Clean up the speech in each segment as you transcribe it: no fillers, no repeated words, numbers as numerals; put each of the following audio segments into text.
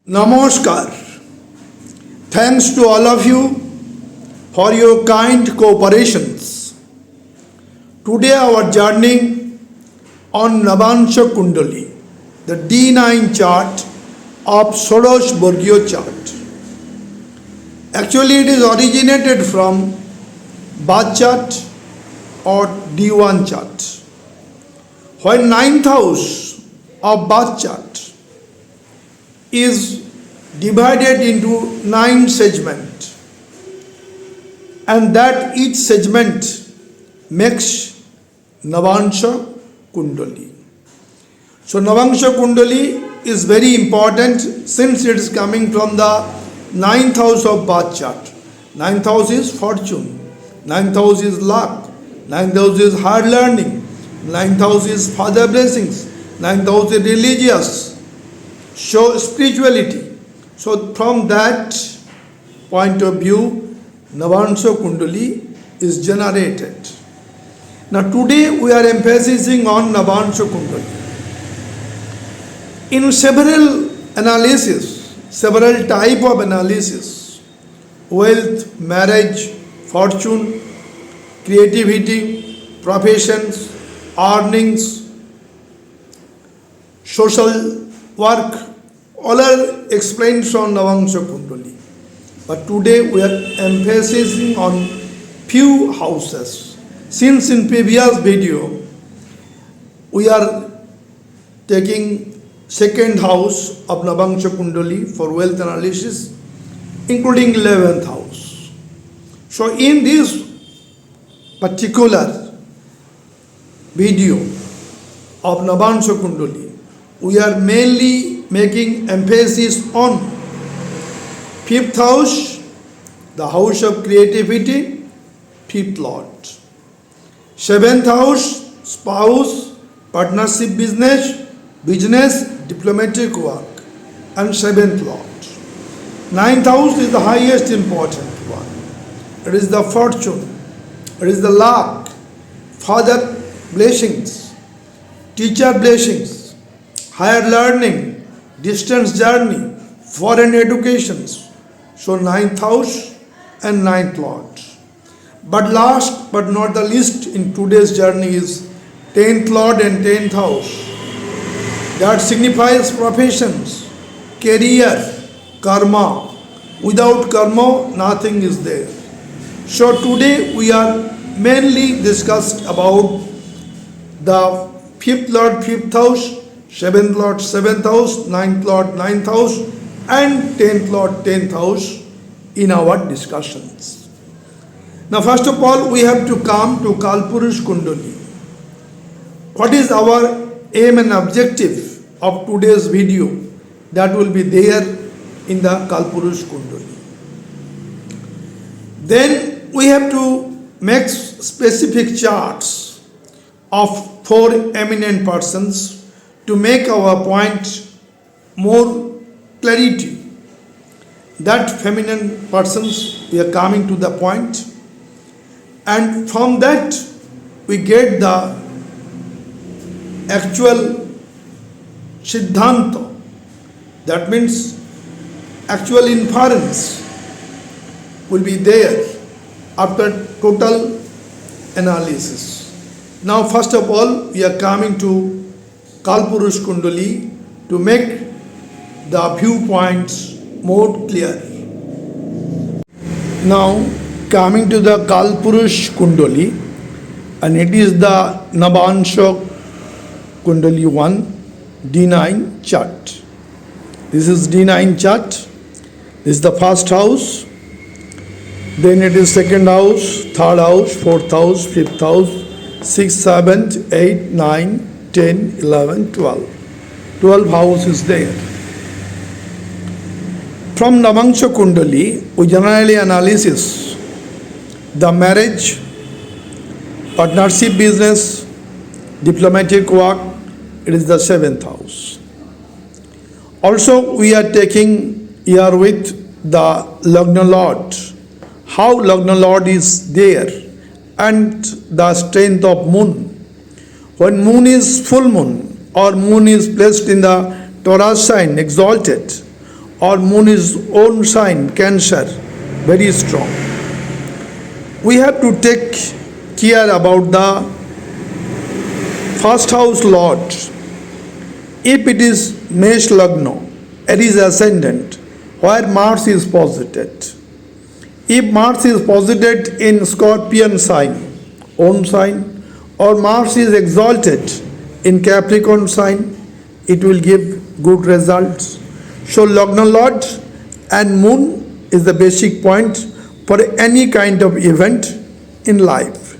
Namaskar. Thanks to all of you for your kind cooperations. Today our journey on Navansha Kundali, the D9 chart of षोडश chart. Actually it is originated from Birth chart or D1 chart. When 9th house of Birth chart is divided into 9 segments, and that each segment makes Navansha Kundali. So Navansha Kundali is very important since it is coming from the 9th house of Birth chart. 9th house is fortune, 9th house is luck, 9th house is hard learning, 9th house is father blessings, 9th house is religious, show spirituality. So from that point of view, Navansha Kundali is generated. Now today we are emphasizing on Navansha Kundali. In several analysis, several type of analysis, wealth, marriage, fortune, creativity, professions, earnings, social work, all are explained from Navansha Kundali. But today we are emphasizing on few houses. Since in previous video we are taking second house of Navansha Kundali for wealth analysis, including 11th house. So in this particular video of Navansha Kundali, we are mainly making emphasis on 5th house, the house of creativity, 5th lord. 7th house, spouse, partnership business, diplomatic work, and 7th lord. 9th house is the highest important one. It is the fortune, it is the luck, father blessings, teacher blessings, higher learning, distance journey, foreign educations. So 9th house and 9th lord. But last but not the least in today's journey is 10th lord and 10th house. That signifies professions, career, karma. Without karma, nothing is there. So today we are mainly discussed about the 5th lord, 5th house, 7th lord, 7th house, 9th lord, 9th house, and 10th lord, 10th house in our discussions. Now first of all we have to come to Kalpurush Kundali. What is our aim and objective of today's video? That will be there in the Kalpurush Kundali. Then we have to make specific charts of 4 eminent persons to make our point more clarity. That feminine persons, we are coming to the point, and from that we get the actual Siddhanta. That means actual inference will be there after total analysis. Now first of all we are coming to Kalpurush Kundali to make the viewpoints more clear. Now coming to the Kalpurush Kundali, and it is the Navansha Kundali 1 D9 chart. This is D9 chart. This is the first house. Then it is second house, third house, fourth house, fifth house, 6th, 7th, 8th, 9th, 10, 11, 12. 12 house is there. From Navansha Kundali, we generally analysis the marriage, partnership business, diplomatic work. It is the 7th house. Also, we are taking here with the Lagna Lord. How Lagna Lord is there and the strength of moon. When moon is full moon or moon is placed in the Taurus sign exalted, or moon is own sign, Cancer, very strong. We have to take care about the first house Lord. If it is Mesh Lagna, it is ascendant, where Mars is posited. If Mars is posited in Scorpion sign, own sign, or Mars is exalted in Capricorn sign, it will give good results. So Lagna Lord and Moon is the basic point for any kind of event in life.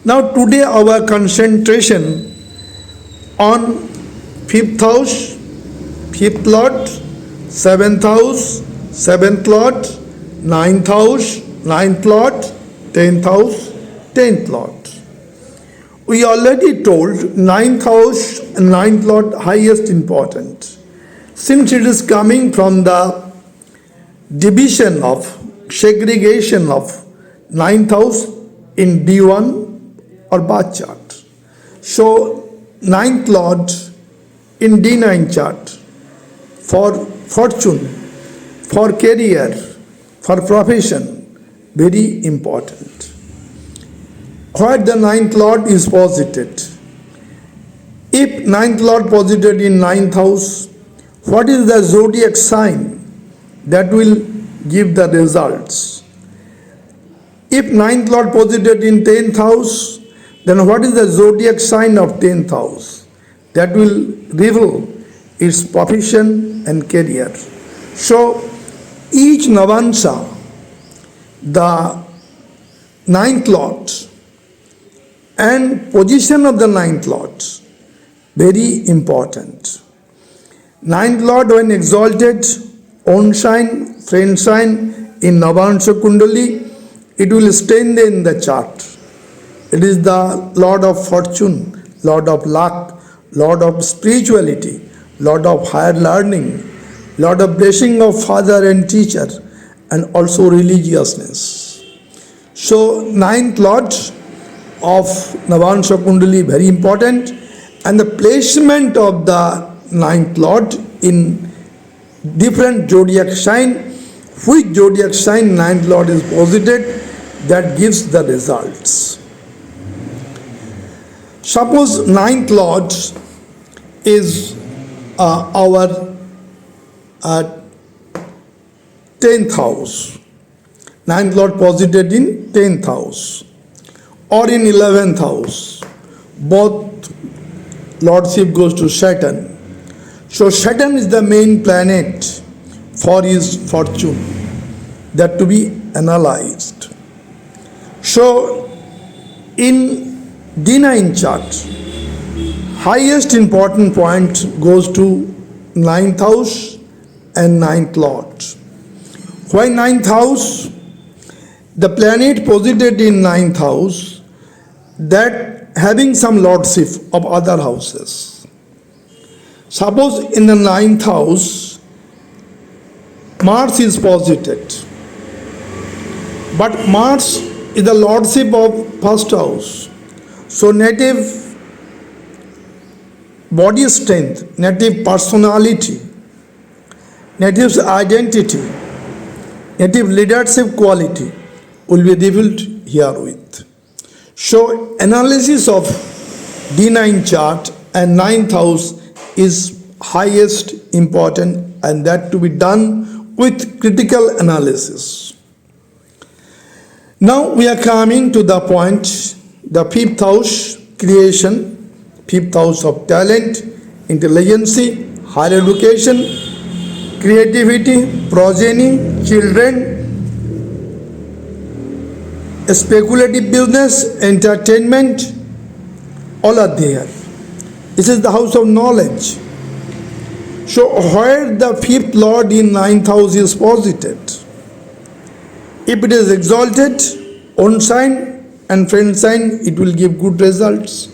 Now today our concentration on fifth house, fifth lord, seventh house, seventh lord, ninth house, ninth lord, 10th house, 10th lord. We already told ninth house and ninth lord highest important. Since it is coming from the division of segregation of ninth house in D1 or birth chart. So ninth lord in D9 chart for fortune, for career, for profession, very important. Where the ninth lord is posited. If ninth lord posited in ninth house, what is the zodiac sign that will give the results? If ninth lord posited in 10th house, then what is the zodiac sign of 10th house? That will reveal its profession and career. So each Navansha, the ninth lord and position of the ninth lord, very important. Ninth lord when exalted, own sign, friend sign in Navansha Kundali, it will strengthen the chart. It is the lord of fortune, lord of luck, lord of spirituality, lord of higher learning, lord of blessing of father and teacher, and also religiousness. So ninth lord of Navansha Kundali very important, and the placement of the ninth lord in different zodiac sign, which zodiac sign ninth lord is posited, that gives the results. Suppose ninth lord is our 10th house, ninth lord posited in 10th house or in 11th house, both lordship goes to Saturn. So Saturn is the main planet for his fortune, that to be analyzed. So in D9 chart, highest important point goes to 9th house and 9th lord. Why 9th house? The planet posited in 9th house, that having some lordship of other houses. Suppose in the 9th house, Mars is posited, but Mars is the lordship of first house. So native body strength, native personality, native identity, native leadership quality will be revealed herewith. So analysis of D9 chart and 9th house is highest important, and that to be done with critical analysis. Now we are coming to the point, the 5th house, creation, 5th house of talent, intelligence, higher education, creativity, progeny, children, speculative business, entertainment, all are there. This is the house of knowledge. So where the 5th lord in 9th house is posited, if it is exalted, own sign and friend sign, it will give good results.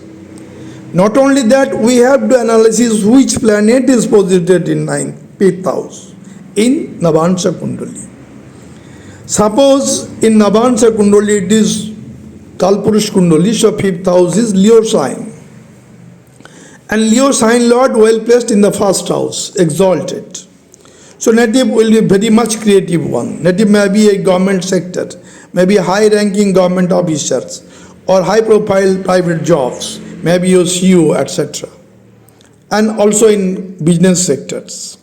Not only that, we have to analyze which planet is posited in 5th house in Navansha Kundali. Suppose in Navansha Kundali it is Kalpurush Kundali, so 5th house is Leo sign. And Leo sign lord well placed in the first house, exalted. So native will be very much creative one. Native may be a government sector, maybe high ranking government officers or high profile private jobs, maybe your CEO, etc. And also in business sectors.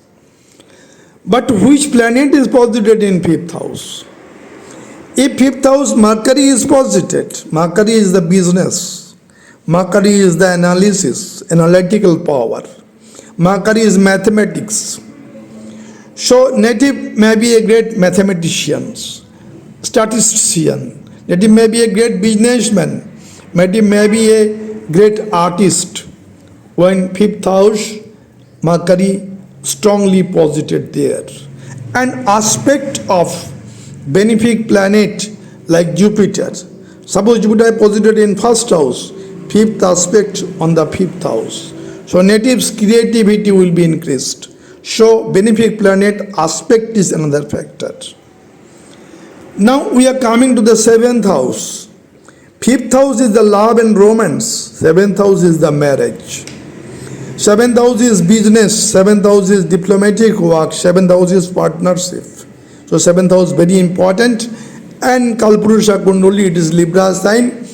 But which planet is posited in fifth house? If fifth house Mercury is posited, Mercury is the business, Mercury is the analysis, analytical power, Mercury is mathematics. So native may be a great mathematician, statistician, native may be a great businessman, native may be a great artist. When fifth house Mercury strongly posited there. An aspect of benefic planet like Jupiter. Suppose Jupiter is posited in first house, fifth aspect on the fifth house. So natives' creativity will be increased. So benefic planet aspect is another factor. Now we are coming to the seventh house. Fifth house is the love and romance. Seventh house is the marriage. Seventh house is business. Seventh house is diplomatic work. Seventh house is partnership. So seventh house very important. And Kalpurusha Kundali, it is Libra sign,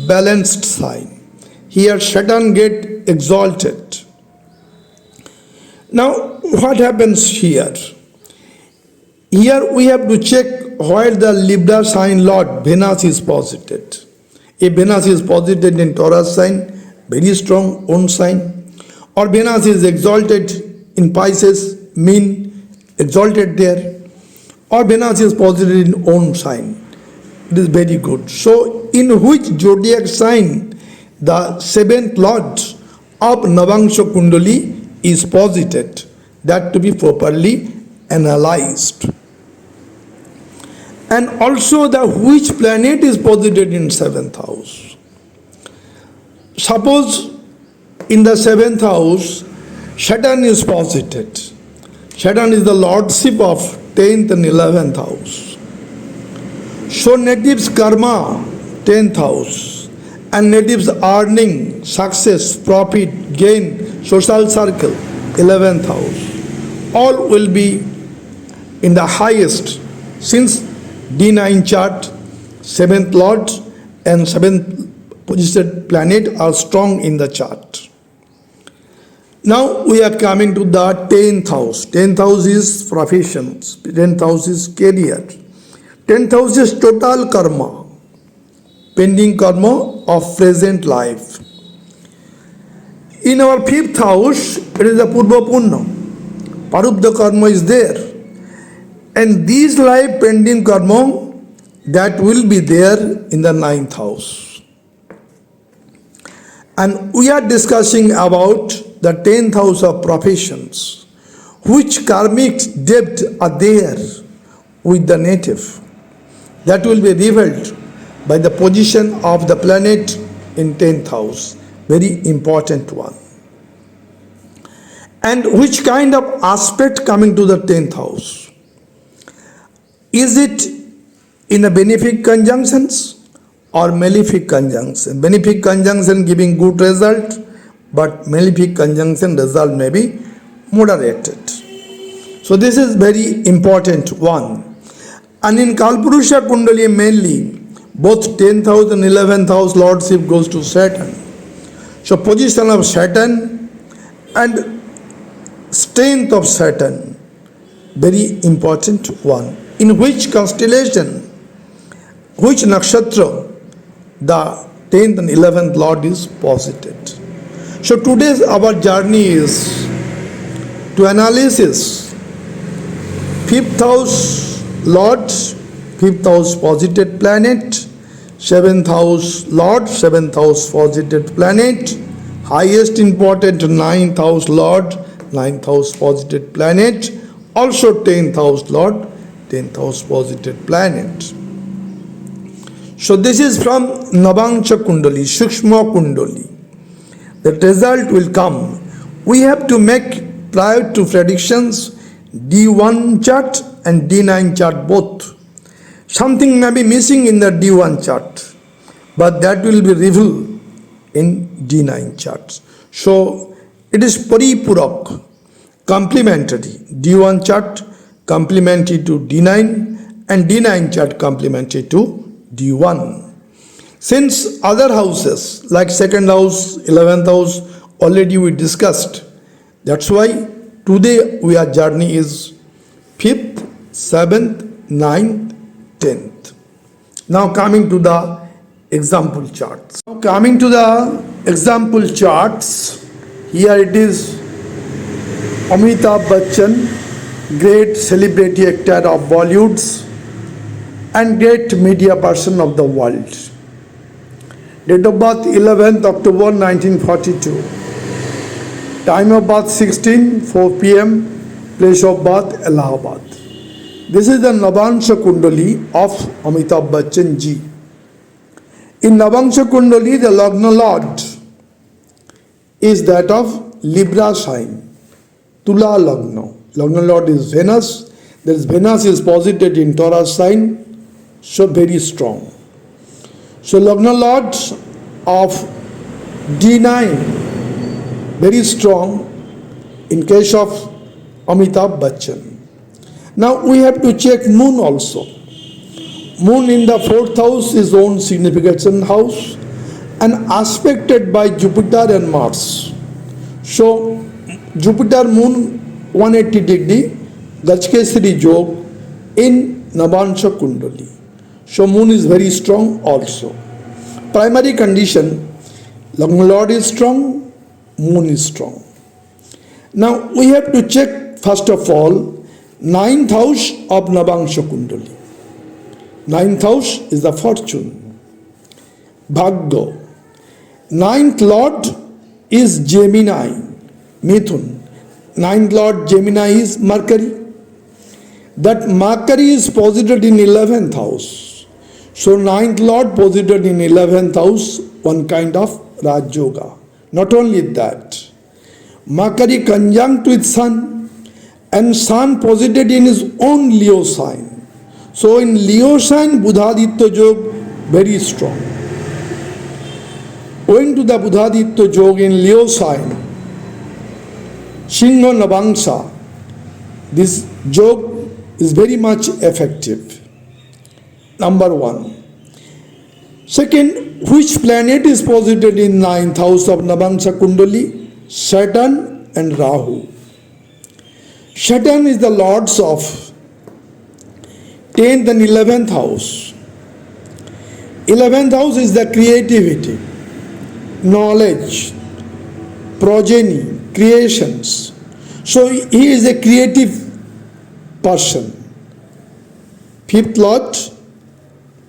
balanced sign. Here Saturn get exalted. Now what happens here? Here we have to check where the Libra sign Lord Venus is posited. If Venus is posited in Taurus sign, very strong own sign. Or Venus is exalted in Pisces, mean exalted there. Or Venus is posited in own sign. It is very good. So in which zodiac sign the seventh lord of Navangsha Kundali is posited? That to be properly analyzed. And also the which planet is posited in seventh house. Suppose in the seventh house, Saturn is posited. Saturn is the lordship of 10th and 11th house. So natives karma, 10th house. And natives earning, success, profit, gain, social circle, 11th house. All will be in the highest since D9 chart, 7th lord and 7th positioned planet are strong in the chart. Now we are coming to the 10th house. 10th house is professions. 10th house is career. 10th house is total karma, pending karma of present life. In our 5th house, it is the Purva Punna. Parubdha karma is there. And this life pending karma, that will be there in the 9th house. And we are discussing about the 10th house of professions. Which karmic depth are there with the native? That will be revealed by the position of the planet in 10th house. Very important one. And which kind of aspect coming to the 10th house? Is it in a benefic conjunctions or malefic conjunction? Benefic conjunction giving good result, but malefic conjunction result may be moderated. So this is very important one. And in Kalpurusha Kundali mainly, both 10th house and 11th house lordship goes to Saturn. So position of Saturn and strength of Saturn, very important one. In which constellation, which nakshatra the 10th and 11th lord is posited. So today's our journey is to analysis 5th house lord, 5th house posited planet, 7th house lord, 7th house posited planet, highest important 9th house lord, 9th house posited planet, also 10th house lord, 10th house posited planet. So this is from Navangsha Kundali, Sukshma Kundali. The result will come. We have to make prior to predictions D1 chart and D9 chart both. Something may be missing in the D1 chart, but that will be revealed in D9 charts. So it is Paripurak. complementary. D1 chart complementary to D9 and D9 chart complementary to D1. Since other houses like second house, 11th house already we discussed, that's why today our journey is 5th, 7th, 9th, 10th. Now coming to the example charts. Now coming to the example charts, here it is Amitabh Bachchan, great celebrity actor of Bollywood and great media person of the world. Date of birth 11th October 1942. Time of birth 4 p.m. Place of birth Allahabad. This is the Navansha Kundali of Amitabh Bachchan ji. In Navansha Kundali, the Lagna Lord is that of Libra sign, Tula Lagna. Lagna Lord is Venus. There is Venus is posited in Taurus sign, so very strong. So Lagna Lord of D9, very strong in case of Amitabh Bachchan. Now we have to check moon also. Moon in the 4th house is own signification house and aspected by Jupiter and Mars. So Jupiter moon 180 degree, Gajkesari Jog in Navansha Kundali. So moon is very strong also. Primary condition, Lagna Lord is strong, moon is strong. Now we have to check first of all 9th house of Navansha Kundali. 9th house is the fortune, Bhagya. 9th Lord is Gemini, Mithun. 9th Lord Gemini is Mercury. That Mercury is posited in 11th house. So 9th Lord posited in 11th house, one kind of Raj Yoga. Not only that, Mercury conjunct with Sun and Sun posited in his own Leo sign. So in Leo sign, Buddhaditya Yog very strong. Owing to the Buddhaditya Yog in Leo sign, Singha Navansha, this Yog is very much effective. Number one. Second, which planet is posited in 9th house of Navansha Kundali? Saturn and Rahu. Saturn is the lords of 10th and 11th house. 11th house is the creativity, knowledge, progeny, creations. So he is a creative person. 5th Lord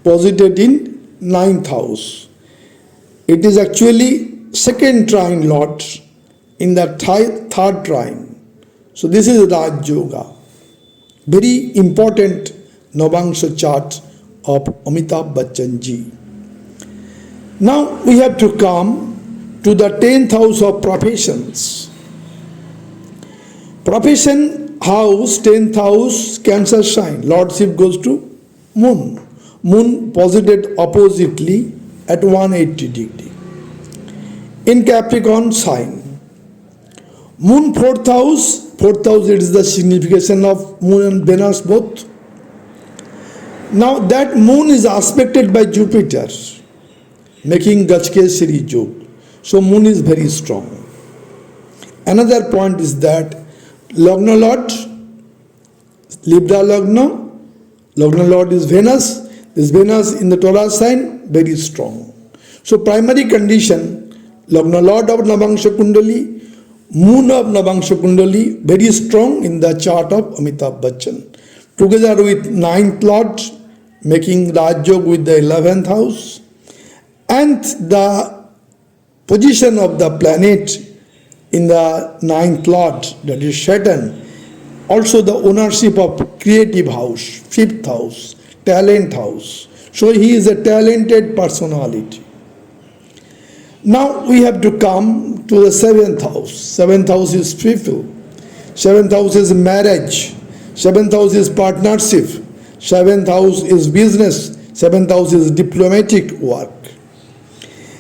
posited in 9th house. It is actually second trine Lord in the third trine. So this is Raj Yoga. Very important Navansha chart of Amitabh Bachchan ji. Now we have to come to the 10th house of professions. Profession house, 10th house, Cancer sign. Lordship goes to Moon. Moon posited oppositely at 180 degree. In Capricorn sign. Moon 4th house it is the signification of Moon and Venus both. Now that Moon is aspected by Jupiter, making Gajkesari Yog. So Moon is very strong. Another point is that Lagna Lord, Libra Lagna Lord is Venus. This Venus in the Taurus sign, very strong. So primary condition, Lagna Lord of Navansha Kundali, Moon of Navansha Kundali, very strong in the chart of Amitabh Bachchan. Together with 9th Lord, making Raj Yoga with the 11th house, and the position of the planet in the 9th Lord, that is Saturn, also the ownership of creative house, 5th house, talent house. So he is a talented personality. Now we have to come to the 7th house. 7th house is people. 7th house is marriage. 7th house is partnership. 7th house is business. 7th house is diplomatic work.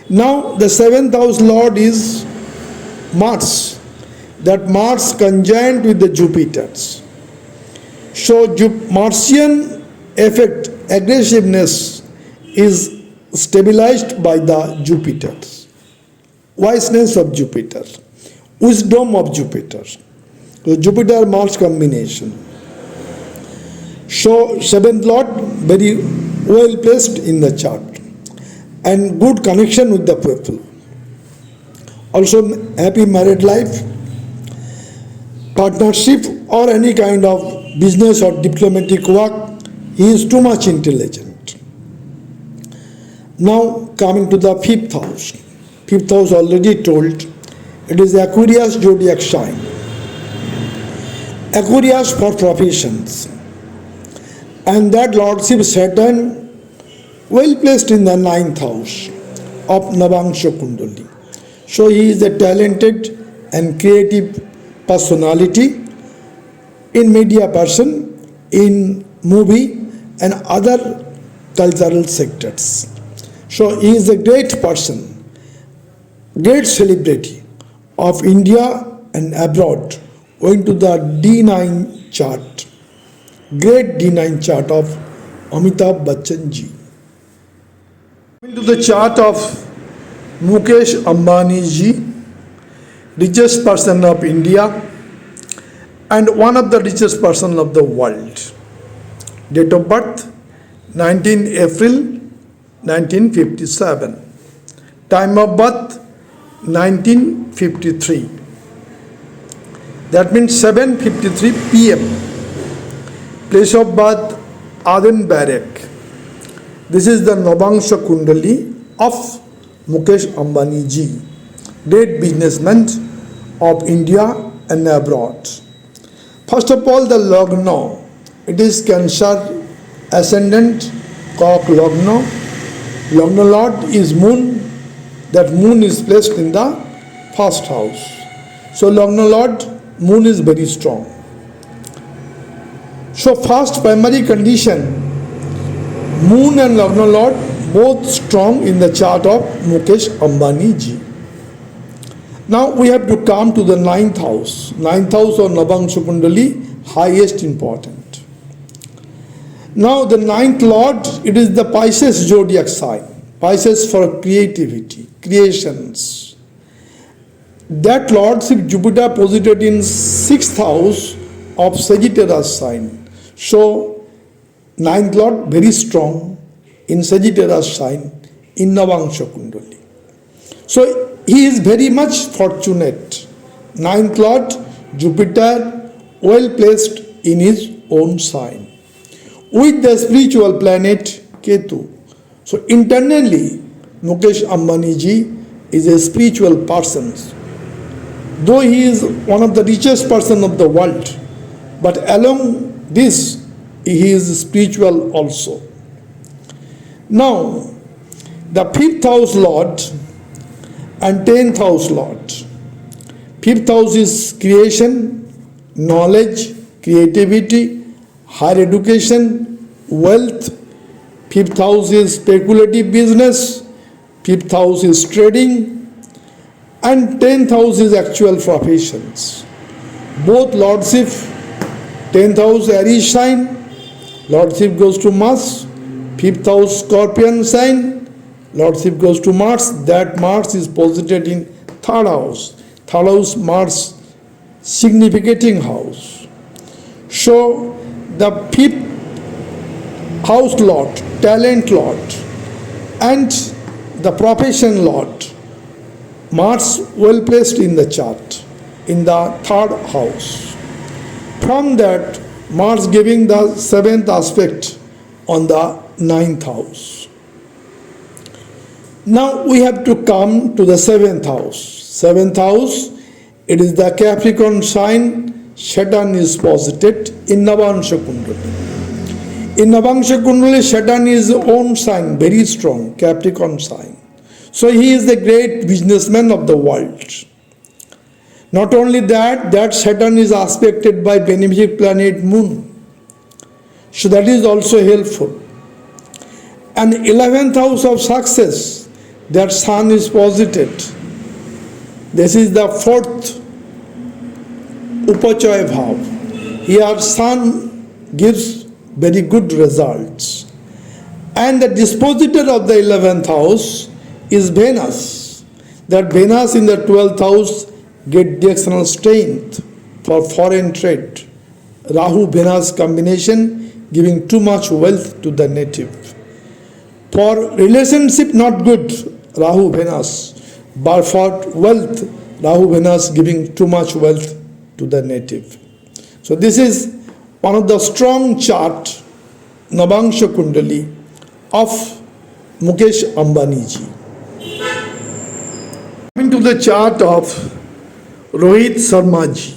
Now the 7th house Lord is Mars. that Mars conjoined with the Jupiters. So Martian effect aggressiveness is stabilized by the Jupiters. Wiseness of Jupiter, wisdom of Jupiter. So Jupiter Mars combination. So seventh lord very well placed in the chart and good connection with the people. Also happy married life, partnership or any kind of business or diplomatic work. He is too much intelligent. Now coming to the fifth house. Fifth house already told, it is Aquarius zodiac sign. Aquarius for professions. And that lordship Saturn well placed in the ninth house of Navangsha Kundali. So he is a talented and creative personality in media person, in movie and other cultural sectors. So he is a great person, great celebrity of India and abroad, going to the D9 chart, great D9 chart of Amitabh Bachchan ji. Into the chart of Mukesh Ambani ji, richest person of India and one of the richest person of the world. Date of birth 19 April 1957. Time of birth 1953. That means 7:53 p.m. Place of birth Aden Barrack. This is the Navangsha Kundali of Mukesh Ambani ji, great businessman of India and abroad. First of all, the Lagna. It is Cancer ascendant, Cock Lagna. Lagna Lord is Moon. That Moon is placed in the first house. So Lagna Lord, Moon is very strong. So first primary condition, Moon and Lagna Lord both strong in the chart of Mukesh Ambani ji. Now we have to come to the ninth house. Ninth house of Navangsha Kundali, highest important. Now the ninth lord, it is the Pisces zodiac sign. Pisces for creativity, creations. That lordship Jupiter posited in sixth house of Sagittarius sign. So ninth lord very strong in Sagittarius sign in Navangsha Kundali. So he is very much fortunate. Ninth lord Jupiter well placed in his own sign with the spiritual planet Ketu. So internally Mukesh Ambani ji is a spiritual person. Though he is one of the richest person of the world, but along this he is spiritual also. Now the fifth house lord and 10th house lord. Fifth house is creation, knowledge, creativity, higher education, wealth. Fifth house is speculative business. Fifth house is trading. And 10th house is actual professions. Both lordship, 10th house Aries sign, lordship goes to Mars. 5th house Scorpion sign, lordship goes to Mars. That Mars is posited in 3rd house. 3rd house Mars significating house. So the 5th house lord, talent lord and the profession lord, Mars well placed in the chart in the 3rd house. From that Mars giving the 7th aspect on the 9th house. Now we have to come to the 7th house. 7th house, it is the Capricorn sign. Saturn is posited in Navangsha Kundali. In Navangsha Kundali, Saturn is own sign, very strong, Capricorn sign. So he is the great businessman of the world. Not only that, that Saturn is aspected by benefic planet Moon. So that is also helpful. And 11th house of success, that Sun is posited. This is the 4th Upachaya Bhav. Here Sun gives very good results. And the dispositor of the 11th house is Venus. That Venus in the 12th house get directional strength for foreign trade. Rahu Venus combination giving too much wealth to the native. For relationship not good, Rahu Venus, but for wealth, Rahu Venus giving too much wealth to the native. So this is one of the strong chart, Navangsha Kundali of Mukesh Ambani ji. Coming to the chart of Rohit Sharma ji.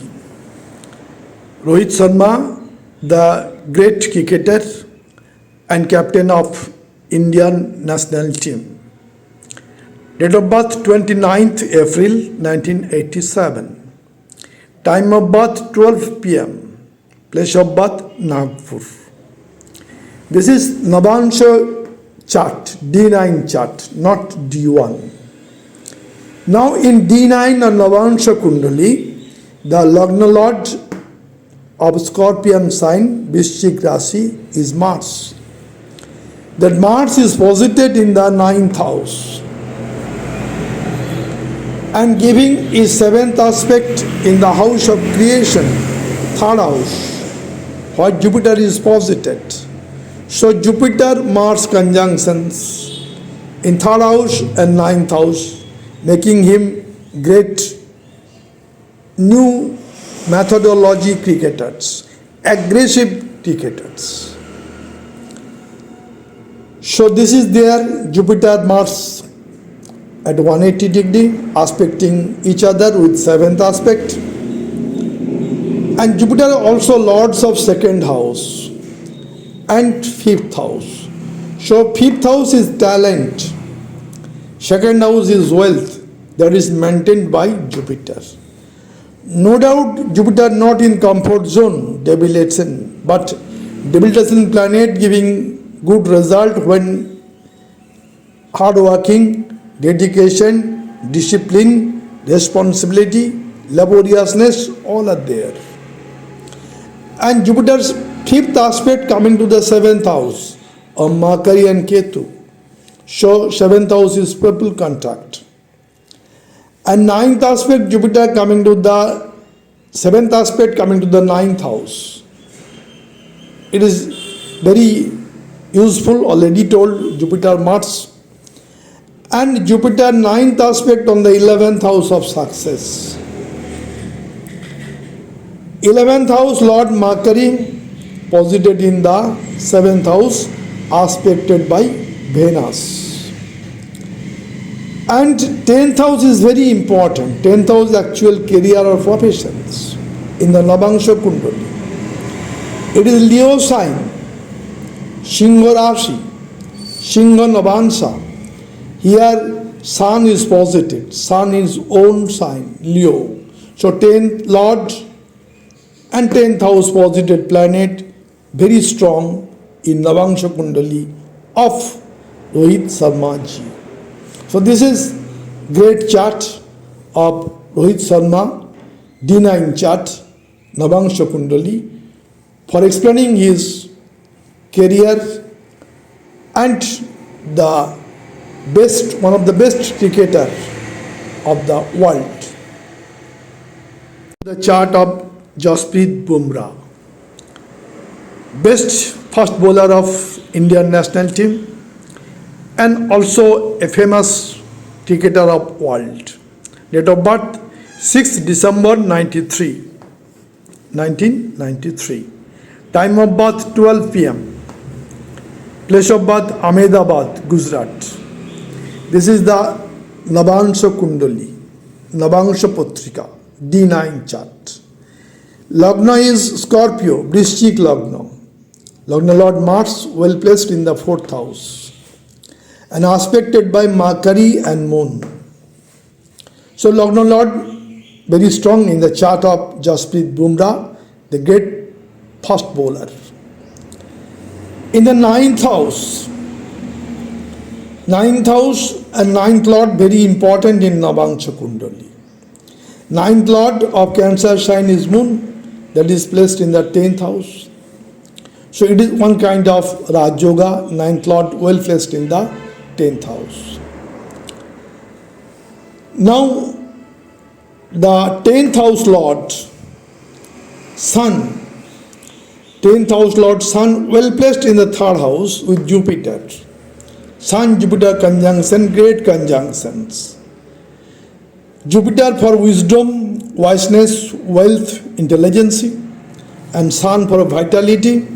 Rohit Sharma, the great cricketer and captain of Indian national team. Date of birth 29th April 1987. Time of birth 12 p.m. Place of birth Nagpur. This is Navansha chart, D9 chart, not D1. Now in D9 or Navansha Kundali, the Lagna Lord of Scorpion sign, Vrishchik Rashi, is Mars. That Mars is posited in the 9th house and giving his 7th aspect in the house of creation, 3rd house, where Jupiter is posited. So Jupiter-Mars conjunctions in 3rd house and 9th house, making him great new methodology cricketers, aggressive cricketers. So this is their Jupiter-Mars at 180 degree, aspecting each other with 7th aspect. And Jupiter also lords of 2nd house and 5th house. So 5th house is talent, 2nd house is wealth, that is maintained by Jupiter. No doubt Jupiter not in comfort zone, debilitation, but debilitation planet giving good result when hard working, dedication, discipline, responsibility, laboriousness, all are there. And Jupiter's 5th aspect coming to the 7th house of Makari and Ketu. So 7th house is purple contract. And 9th aspect Jupiter coming to the 7th aspect coming to the 9th house. It is very useful, already told, Jupiter Mars. And Jupiter 9th aspect on the 11th house of success. 11th house Lord Mercury posited in the 7th house, aspected by Venus. And 10th house is very important. 10th house is actual career or professions in the Navangsha Kundali. It is Leo sign, Singha Rashi, Singha Navansha. Here Sun is posited, Sun is own sign, Leo. So 10th Lord and 10th house posited planet, very strong in Navangsha Kundali of Rohit Sharma ji. So this is great chart of Rohit Sharma, D9 chart, Navangsha Kundali, for explaining his career and the best, one of the best cricketer of the world. The chart of Jasprit Bumrah, best fast bowler of Indian national team and also a famous cricketer of world. Date of birth 6th December 1993. Time of birth 12 p.m. Place of birth Ahmedabad, Gujarat. This is the Navansha Kundali, Navansha Putrika, D9 chart. Lagna is Scorpio, Vrishchik Lagna. Lagna Lord Mars well placed in the 4th house and aspected by Mercury and Moon. So Lagna Lord very strong in the chart of Jasprit Bumrah, the great fast bowler. In the 9th house and 9th Lord very important in Navangsha Kundali. Ninth lord of Cancer sign is moon, that is placed in the 10th house. So it is one kind of Raj Yoga, ninth lord well placed in the 10th house. Now, the 10th house lord, sun, 10th house lord sun well placed in the 3rd house with Jupiter. Sun Jupiter conjunction, great conjunctions. Jupiter for wisdom, wiseness, wealth, intelligence, and sun for vitality,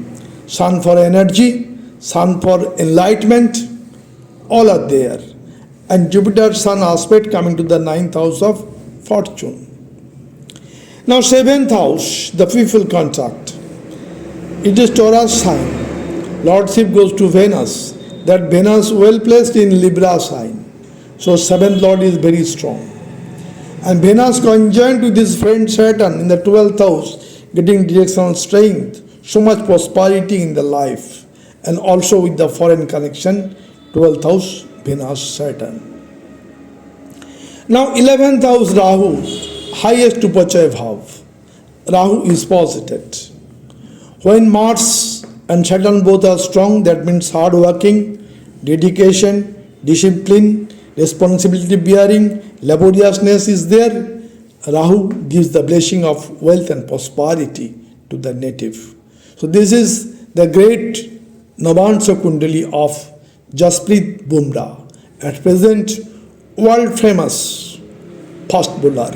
sun for energy, sun for enlightenment, all are there. And Jupiter sun aspect coming to the 9th house of fortune. Now 7th house, the people contact. It is Taurus sign. Lordship goes to Venus. That Venus well placed in Libra sign. So 7th lord is very strong. And Venus conjoined with his friend Saturn in the 12th house, getting directional strength, so much prosperity in the life. And also with the foreign connection, 12th house, Venus, Saturn. Now 11th house, Rahu, highest Upachaya Bhav. Rahu is posited. When Mars and Saturn both are strong, that means hard working, dedication, discipline, responsibility bearing, laboriousness is there. Rahu gives the blessing of wealth and prosperity to the native. So this is the great Navansha Kundali of Jasprit Bumrah, at present world famous fast bowler.